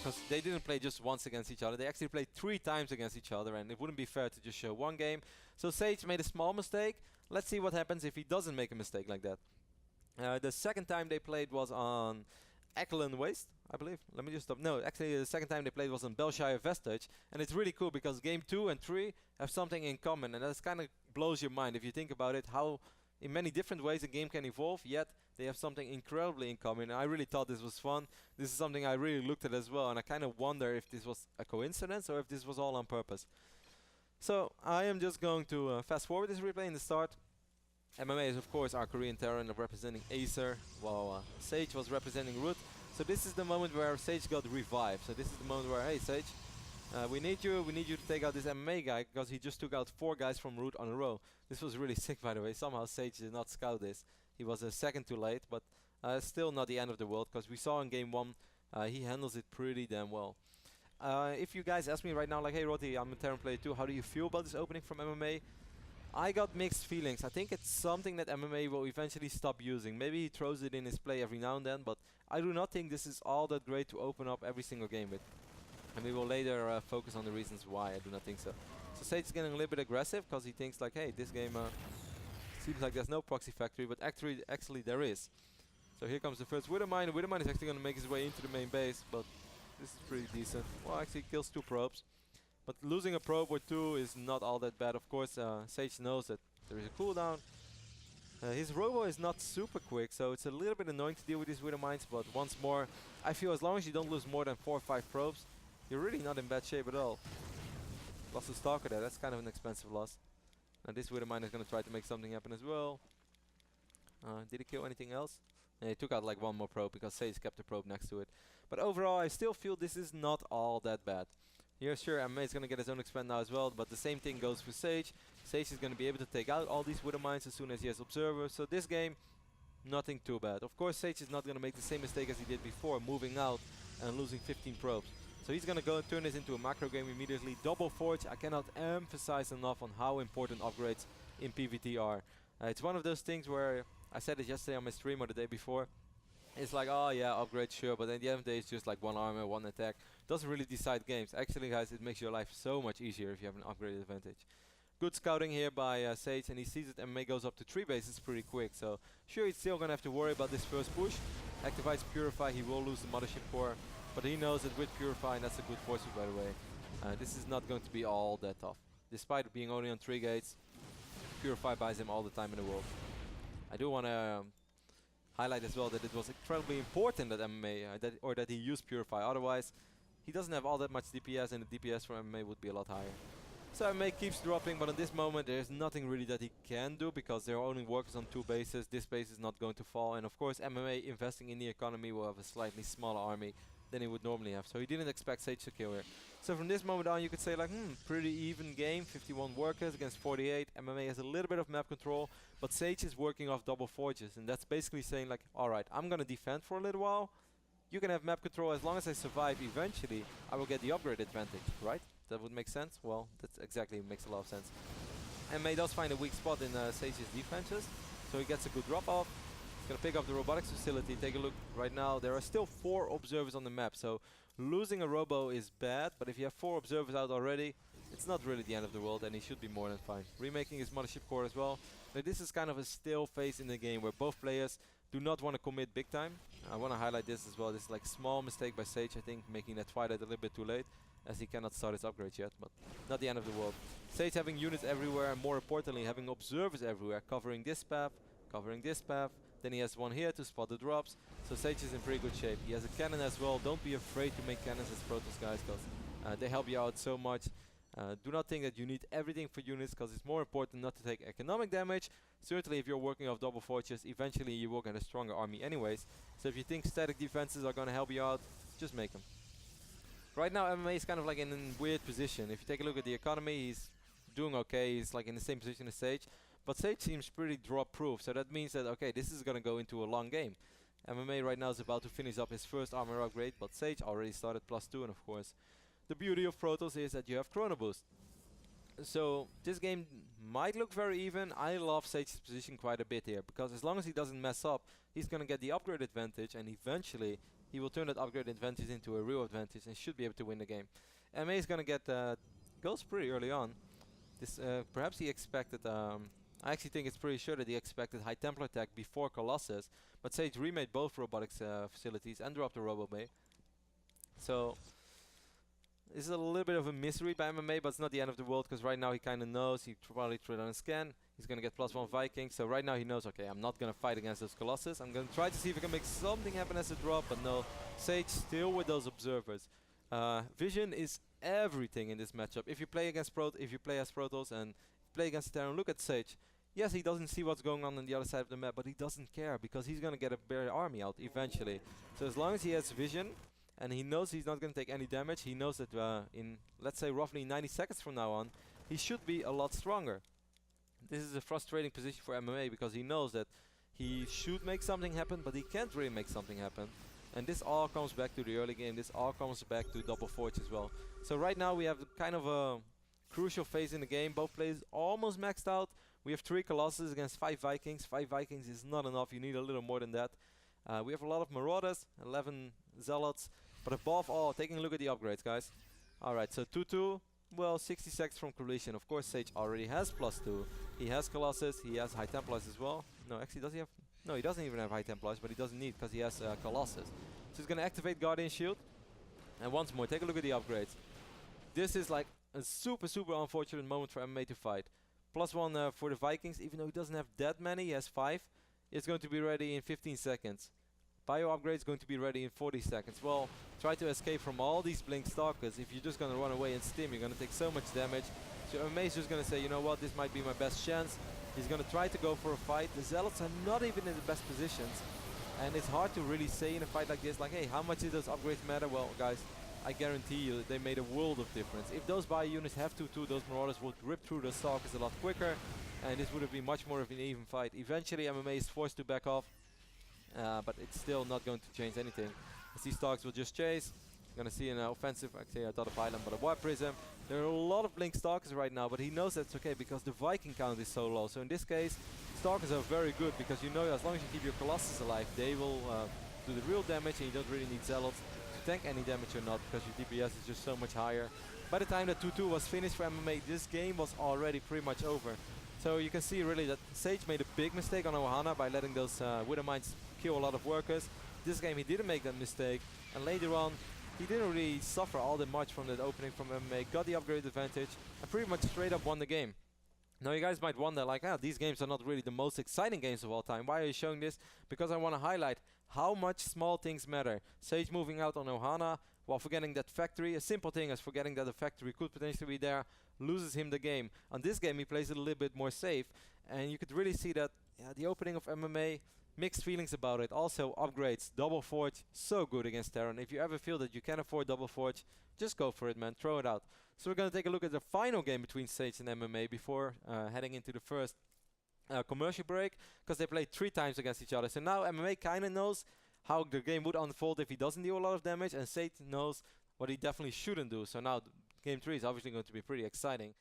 because they didn't play just once against each other. They actually played 3 times against each other, and it wouldn't be fair to just show one game. So Sage made a small mistake. Let's see what happens if he doesn't make a mistake like that. The second time they played was on Ekelon Waste, I believe. Let me just stop. No, actually the second time they played was on Belshire Vestige, and it's really cool because game 2 and 3 have something in common, and that kind of blows your mind if you think about it, how in many different ways a game can evolve, yet they have something incredibly in common. And I really thought this was fun. This is something I really looked at as well, and I kind of wonder if this was a coincidence or if this was all on purpose. So I am just going to fast forward this replay in the start. MMA is of course our Korean Terran representing Acer, while Sage was representing Root. So this is the moment where Sage got revived. So this is the moment where, hey Sage, we need you to take out this MMA guy, because he just took out 4 guys from Root on a row. This was really sick, by the way. Somehow Sage did not scout this. He was a second too late, but still not the end of the world, because we saw in game 1 he handles it pretty damn well. If you guys ask me right now, like, hey Rotti, I'm a Terran player too, how do you feel about this opening from MMA? I got mixed feelings. I think it's something that MMA will eventually stop using. Maybe he throws it in his play every now and then, but I do not think this is all that great to open up every single game with. And we will later focus on the reasons why I do not think so. So Sage is getting a little bit aggressive because he thinks like, hey, this game seems like there's no proxy factory, but actually there is. So here comes the first Widowmine. Widowmine is actually going to make his way into the main base, but this is pretty decent. Well, actually kills 2 probes. But losing a probe or 2 is not all that bad. Of course, Sage knows that there is a cooldown. His robo is not super quick, so it's a little bit annoying to deal with these Widowmines. But once more, I feel as long as you don't lose more than 4 or 5 probes, you're really not in bad shape at all. Lost a Stalker there, that's kind of an expensive loss. Now this Widowmine is going to try to make something happen as well. Did he kill anything else? Yeah, he took out like 1 more probe because Sage kept the probe next to it. But overall, I still feel this is not all that bad. Here, sure, MMA is going to get his own expand now as well, but the same thing goes for Sage. Sage is going to be able to take out all these Widowmines as soon as he has Observers. So this game, nothing too bad. Of course, Sage is not going to make the same mistake as he did before, moving out and losing 15 probes. So he's going to go and turn this into a macro game immediately. Double Forge, I cannot emphasize enough on how important upgrades in PvT are. It's one of those things where, I said it yesterday on my stream or the day before, it's like, oh yeah, upgrade sure, but at the end of the day it's just like 1 armor, 1 attack. Doesn't really decide games. Actually guys, it makes your life so much easier if you have an upgrade advantage. Good scouting here by Sage, and he sees that MMA goes up to 3 bases pretty quick. So sure, he's still going to have to worry about this first push. Activates Purify, he will lose the Mothership Core, but he knows that with Purify, and that's a good force by the way, this is not going to be all that tough. Despite being only on 3 gates, Purify buys him all the time in the world. I do want to highlight as well that it was incredibly important that MMA, that he used Purify. Otherwise, he doesn't have all that much DPS, and the DPS from MMA would be a lot higher. So MMA keeps dropping, but at this moment there's nothing really that he can do because there are only workers on 2 bases. This base is not going to fall, and of course MMA investing in the economy will have a slightly smaller army than he would normally have. So he didn't expect Sage to kill here. So from this moment on you could say like, pretty even game, 51 workers against 48. MMA has a little bit of map control, but Sage is working off double forges, and that's basically saying like, alright, I'm gonna defend for a little while. You can have map control as long as I survive. Eventually I will get the upgrade advantage, right? That would make sense? Well, that exactly makes a lot of sense. MMA does find a weak spot in Sage's defenses, so he gets a good drop off. He's gonna pick up the robotics facility. Take a look right now. There are still 4 observers on the map, so losing a robo is bad, but if you have 4 observers out already, it's not really the end of the world, and he should be more than fine. Remaking his Mothership Core as well. Now, this is kind of a still phase in the game where both players do not want to commit big time. I want to highlight this as well. This is like a small mistake by Sage, I think, making that Twilight a little bit too late, as he cannot start his upgrades yet, but not the end of the world. Sage having units everywhere, and more importantly having observers everywhere, covering this path, covering this path. Then he has 1 here to spot the drops, so Sage is in pretty good shape. He has a cannon as well. Don't be afraid to make cannons as Protoss guys, because they help you out so much. Do not think that you need everything for units, because it's more important not to take economic damage. Certainly if you're working off double forges, eventually you will get a stronger army anyways. So if you think static defenses are going to help you out, just make them. Right now MMA is kind of like in a weird position. If you take a look at the economy, he's doing okay. He's like in the same position as Sage. But Sage seems pretty drop proof, so that means that, okay, this is going to go into a long game. MMA right now is about to finish up his first armor upgrade, but Sage already started +2, and of course the beauty of Protoss is that you have Chrono Boost. So this game might look very even. I love Sage's position quite a bit here, because as long as he doesn't mess up, he's going to get the upgrade advantage, and eventually he will turn that upgrade advantage into a real advantage and should be able to win the game. MA is going to get goals pretty early on. This perhaps he expected. I actually think it's pretty sure that he expected High Templar attack before Colossus, but Sage remade both robotics facilities and dropped the Robo Bay. So this is a little bit of a misery by MMA, but it's not the end of the world, because right now he kind of knows. He probably threw it on a scan. He's going to get +1 Viking. So right now he knows, okay, I'm not going to fight against those Colossus. I'm going to try to see if I can make something happen as a drop, but no. Sage still with those observers. Vision is everything in this matchup. If you play against if you play as Protoss and play against Terran, look at Sage. Yes, he doesn't see what's going on the other side of the map, but he doesn't care, because he's going to get a bare army out eventually. So as long as he has vision, and he knows he's not going to take any damage, he knows that in, let's say, roughly 90 seconds from now on, he should be a lot stronger. This is a frustrating position for MMA, because he knows that he should make something happen, but he can't really make something happen. And this all comes back to the early game. This all comes back to double forge as well. So right now we have kind of a crucial phase in the game. Both players almost maxed out. We have 3 Colossus against 5 Vikings. 5 Vikings is not enough. You need a little more than that. We have a lot of Marauders, 11 Zealots. But above all, taking a look at the upgrades, guys. Alright, so 2-2. Well, 60 seconds from collision. Of course, Sage already has +2. He has Colossus. He has High Templars as well. No, actually, does he have... No, he doesn't even have High Templars, but he doesn't need, because he has Colossus. So he's going to activate Guardian Shield. And once more, take a look at the upgrades. This is like a super unfortunate moment for MMA to fight. +1 for the Vikings, even though he doesn't have that many, he has 5. It's going to be ready in 15 seconds. Bio upgrade is going to be ready in 40 seconds. Well, try to escape from all these Blink Stalkers. If you're just going to run away and stim, you're going to take so much damage. So MMA is just going to say, you know what, this might be my best chance. He's going to try to go for a fight. The Zealots are not even in the best positions. And it's hard to really say in a fight like this, like, hey, how much do those upgrades matter? Well, guys, I guarantee you they made a world of difference. If those bio units have 2-2, those Marauders would rip through the Stalkers a lot quicker. And this would have been much more of an even fight. Eventually, MMA is forced to back off. But it's still not going to change anything. As these Stalkers will just chase. Gonna see an offensive, actually I thought of Island, but a Warp Prism. There are a lot of Blink Stalkers right now, but he knows that's okay because the Viking count is so low. So in this case, Stalkers are very good, because you know as long as you keep your Colossus alive, they will do the real damage, and you don't really need Zealots to tank any damage or not, because your DPS is just so much higher. By the time that 2-2 was finished for MMA, this game was already pretty much over. So you can see really that Sage made a big mistake on Ohana by letting those Widow Mines kill a lot of workers. This game he didn't make that mistake, and later on he didn't really suffer all that much from that opening from MMA, got the upgrade advantage, and pretty much straight up won the game. Now you guys might wonder, like, these games are not really the most exciting games of all time. Why are you showing this? Because I want to highlight how much small things matter. Sage moving out on Ohana while forgetting that factory, a simple thing as forgetting that the factory could potentially be there, loses him the game. On this game he plays it a little bit more safe, and you could really see that the opening of MMA, mixed feelings about it. Also upgrades, double forge, so good against Terran. If you ever feel that you can afford double forge, just go for it, man, throw it out. So we're going to take a look at the final game between Sage and MMA before heading into the first commercial break, because they played 3 times against each other. So now MMA kind of knows how the game would unfold if he doesn't deal a lot of damage, and Sage knows what he definitely shouldn't do. So now game 3 is obviously going to be pretty exciting.